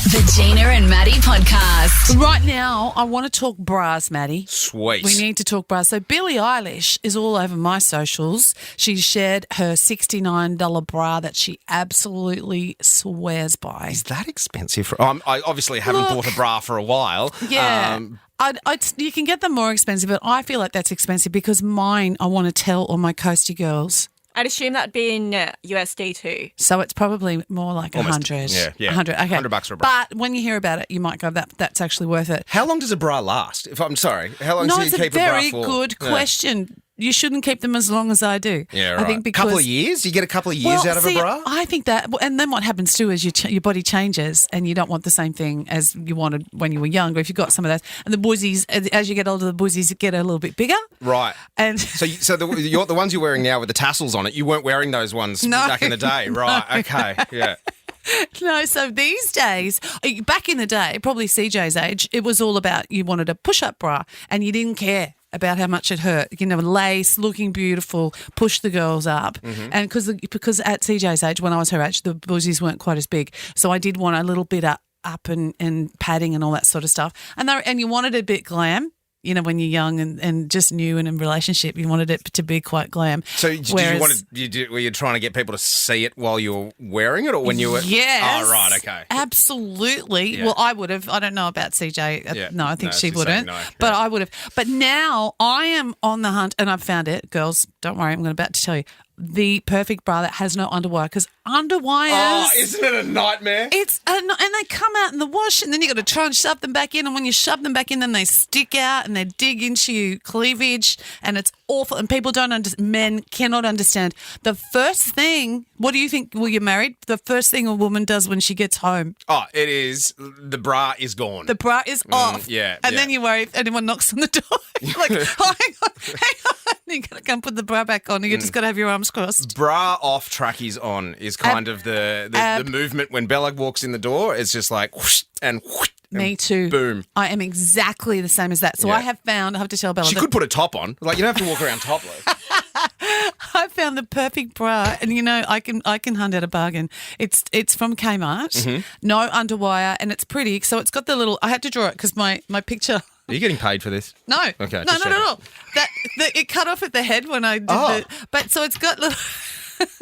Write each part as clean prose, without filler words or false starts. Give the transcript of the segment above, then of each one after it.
The Gina and Matty podcast. Right now, I want to talk bras, Matty. Sweet. We need to talk bras. So Billie Eilish is all over my socials. She shared her $69 bra that she absolutely swears by. Is that expensive? I obviously haven't bought a bra for a while. Yeah. You can get them more expensive, but I feel like that's expensive because mine, I want to tell all my coastie girls. I'd assume that'd be in USD too. So it's probably more like Almost. 100. Yeah. 100. Okay. $100 for a bra. But when you hear about it, you might go, that's actually worth it. How long does a bra last? How long do you It's keep a a bra very for? good Yeah. question. You shouldn't keep them as long as I do. Yeah, right. I think because couple of years? You get a couple of years out of a bra? I think that, and then what happens too is your body changes and you don't want the same thing as you wanted when you were younger. If you've got some of those, and the buzzies, as you get older, the buzzies get a little bit bigger. Right. And So the ones you're wearing now with the tassels on it, you weren't wearing those ones back in the day. Right, okay, yeah. No, so these days, back in the day, probably CJ's age, it was all about you wanted a push-up bra and you didn't care about how much it hurt. You know, lace, looking beautiful, push the girls up. Mm-hmm. And because at CJ's age, when I was her age, the buzzies weren't quite as big. So I did want a little bit up and padding and all that sort of stuff. And you wanted a bit glam. You know, when you're young and just new and in a relationship, you wanted it to be quite glam. So were you trying to get people to see it while you were wearing it or when you were? Yes. Oh, right, okay. Absolutely. Yeah. Well, I would have. I don't know about CJ. Yeah. No, I think No, she she's wouldn't. saying no. But Yeah. I would have. But now I am on the hunt and I've found it. Girls, don't worry. I'm about to tell you. The perfect bra that has no underwire because underwires. Oh, isn't it a nightmare? And they come out in the wash and then you got to try and shove them back in and when you shove them back in then they stick out and they dig into your cleavage and it's awful and people don't understand. Men cannot understand. The first thing, what do you think, well, you're married, the first thing a woman does when she gets home, Oh, it is. The bra is gone. the bra is off. yeah, And yeah. then you worry if anyone knocks on the door. You're like, oh, hang on. You got to come put the bra back on and you just got to have your arms crossed. Bra off, trackies on is kind of the movement when Bella walks in the door. It's just like whoosh and whoosh. Me too. Boom. I am exactly the same as that. So Yeah. I have to tell Bella She that could put a top on. Like, you don't have to walk around topless. I found the perfect bra, and you know I can hunt out a bargain. It's from Kmart, no underwire, and it's pretty. So it's got the little. I had to draw it because my picture. Are you getting paid for this? No, Okay, no, just not at all. It cut off at the head when I did but so it's got little.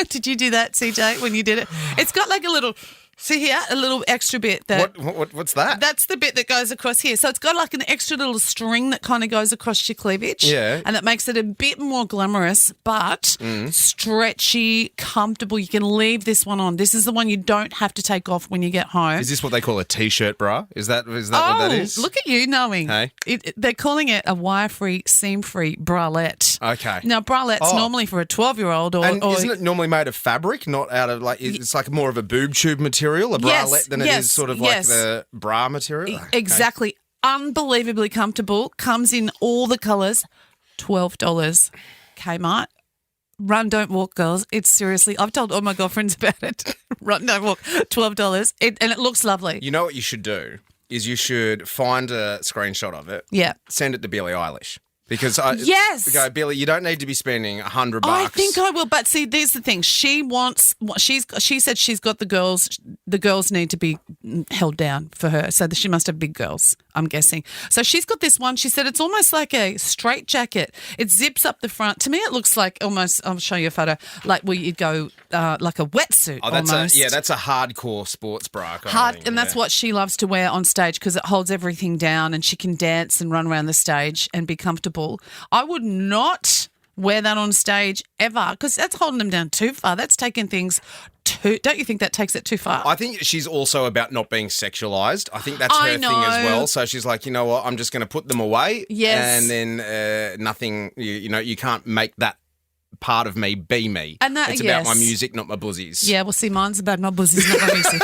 Did you do that, CJ? When you did it, it's got like a little. See here, a little extra bit that. What's that? That's the bit that goes across here. So it's got like an extra little string that kind of goes across your cleavage. Yeah. And that makes it a bit more glamorous, but stretchy, comfortable. You can leave this one on. This is the one you don't have to take off when you get home. Is this what they call a t-shirt bra? Is that what that is? Look at you knowing. Hey? They're calling it a wire-free, seam-free bralette. Okay. Now, bralette's normally for a 12-year-old or... And isn't it normally made of fabric, not out of it's like more of a boob tube material, a bralette, than it is sort of like the bra material? Okay. Exactly. Unbelievably comfortable. Comes in all the colours. $12. Kmart. Run, don't walk, girls. It's seriously, I've told all my girlfriends about it. Run, don't walk. $12. And it looks lovely. You know what you should do is you should find a screenshot of it. Yeah. Send it to Billie Eilish. Because Yes. go, Billie, you don't need to be spending $100. I think I will, but see, there's the thing. She said she's got the girls need to be held down for her, so she must have big girls, I'm guessing. So she's got this one. She said it's almost like a straight jacket. It zips up the front. To me, it looks like almost. I'll show you a photo, like where you'd go like a wetsuit. Oh, that's almost. that's a hardcore sports bra. And that's what she loves to wear on stage because it holds everything down and she can dance and run around the stage and be comfortable. I would not wear that on stage ever because that's holding them down too far. That's taking things don't you think that takes it too far? I think she's also about not being sexualised. I think that's her thing as well. So she's like, you know what, I'm just going to put them away. Yes. And then nothing, you can't make that part of me be me. And it's about my music, not my buzzies. Yeah, well, see, mine's about my buzzies, not my music.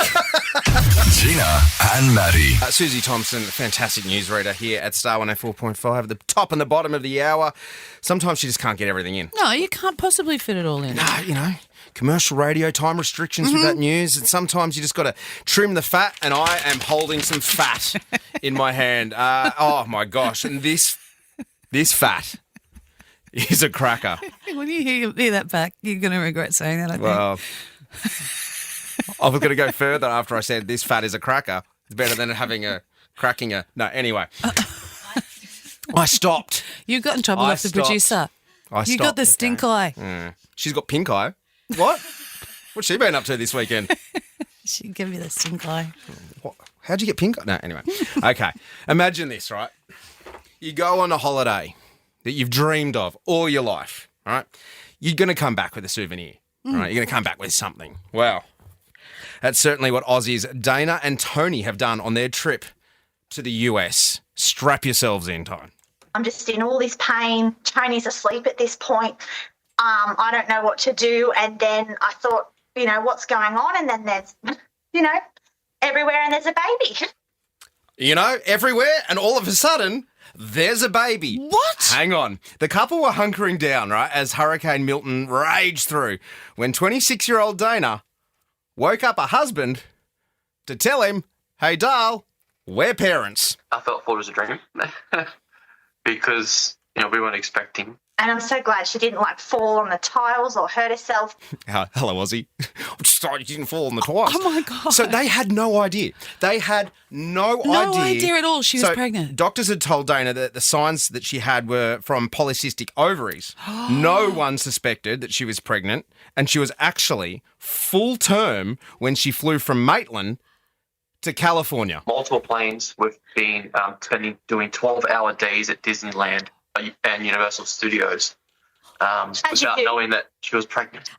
Gina and Matty. Susie Thompson, fantastic newsreader here at Star 104.5, at the top and the bottom of the hour. Sometimes she just can't get everything in. No, you can't possibly fit it all in. No, commercial radio, time restrictions with that news. And sometimes you just got to trim the fat, and I am holding some fat in my hand. Oh, my gosh. And this fat is a cracker. When you hear that back, you're going to regret saying that, I think. Well, I was going to go further after I said this fat is a cracker. It's better than cracking a... No, anyway. I stopped. You got in trouble with the producer. You got the stink eye. She's got pink eye. What? What's she been up to this weekend? She gave me the stink eye. What? How'd you get pink eye? No, anyway. Okay. Imagine this, right? You go on a holiday that you've dreamed of all your life, right? You're going to come back with a souvenir, right? You're going to come back with something. Well, that's certainly what Aussies Dana and Tony have done on their trip to the US. Strap yourselves in, Tone. I'm just in all this pain. Tony's asleep at this point. I don't know what to do. And then I thought, what's going on? And then there's, everywhere and there's a baby. Everywhere, and all of a sudden, there's a baby. What? Hang on. The couple were hunkering down, right, as Hurricane Milton raged through, when 26-year-old Dana woke up her husband to tell him, hey, Dale, we're parents. I thought it was a dream because, we weren't expecting. And I'm so glad she didn't fall on the tiles or hurt herself. Hello, Aussie. I'm sorry you didn't fall on the tiles. Oh, my God. So they had no idea. They had no idea. No idea at all she was pregnant. Doctors had told Dana that the signs that she had were from polycystic ovaries. No one suspected that she was pregnant, and she was actually full term when she flew from Maitland to California. Multiple planes. We've been doing 12-hour days at Disneyland and Universal Studios without knowing that she was pregnant.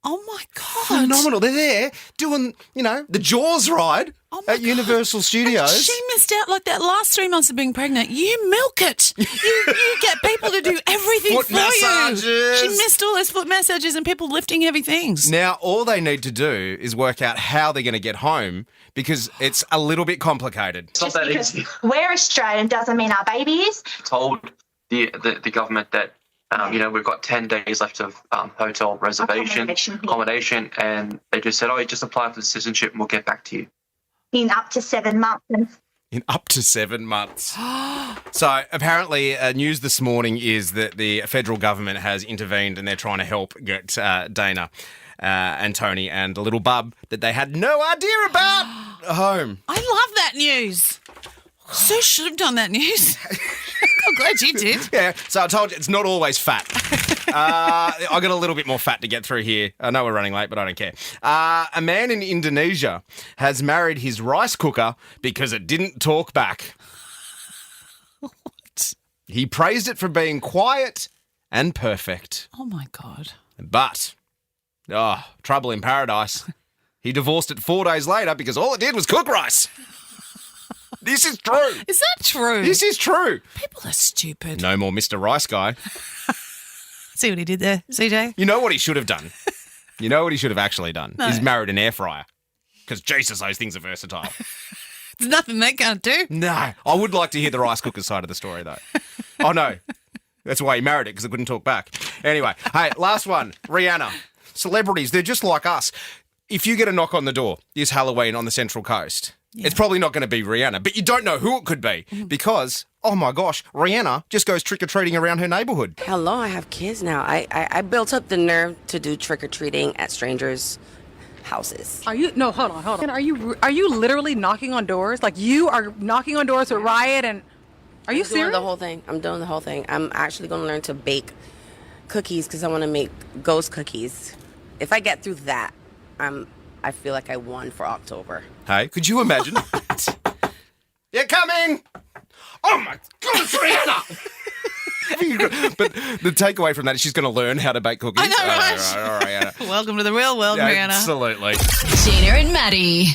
Oh, my God. Phenomenal. They're there doing, the Jaws ride at Universal Studios. And she missed out that last 3 months of being pregnant. You milk it. You get people to do everything foot for massages. you. She missed all those foot massages and people lifting heavy things. Now, all they need to do is work out how they're going to get home because it's a little bit complicated. It's not that easy. We're Australian doesn't mean our baby is. Told the government that we've got 10 days left of hotel reservation, accommodation, and they just said, you just apply for the citizenship and we'll get back to you. In up to 7 months. In up to 7 months. So apparently news this morning is that the federal government has intervened and they're trying to help get Dana and Tony and the little bub that they had no idea about home. I love that news. So should have done that news. I'm glad you did. Yeah, so I told you, it's not always fat. I got a little bit more fat to get through here. I know we're running late, but I don't care. A man in Indonesia has married his rice cooker because it didn't talk back. What? He praised it for being quiet and perfect. Oh, my God. But, trouble in paradise. He divorced it 4 days later because all it did was cook rice. This is true. Is that true? This is true. People are stupid. No more Mr. Rice Guy. See what he did there, CJ? You know what he should have done? You know what he should have actually done? No. He's married an air fryer. Because, Jesus, those things are versatile. There's nothing they can't do. No. I would like to hear the rice cooker side of the story, though. Oh, no. That's why he married it, because it couldn't talk back. Anyway, hey, last one. Rihanna. Celebrities, they're just like us. If you get a knock on the door this Halloween on the Central Coast, it's probably not going to be Rihanna, but you don't know who it could be because, oh my gosh, Rihanna just goes trick-or-treating around her neighbourhood. Hello, I have kids now. I built up the nerve to do trick-or-treating at strangers' houses. No, hold on. Are you literally knocking on doors? Like you are knocking on doors with Riot and are you serious? I'm doing the whole thing. I'm actually going to learn to bake cookies because I want to make ghost cookies. If I get through that, I feel like I won for October. Hey, could you imagine that? You're coming! Oh my God, it's Rihanna! But the takeaway from that is she's going to learn how to bake cookies. I know, right? All right. Welcome to the real world, Rihanna. Absolutely. Gina and Matty.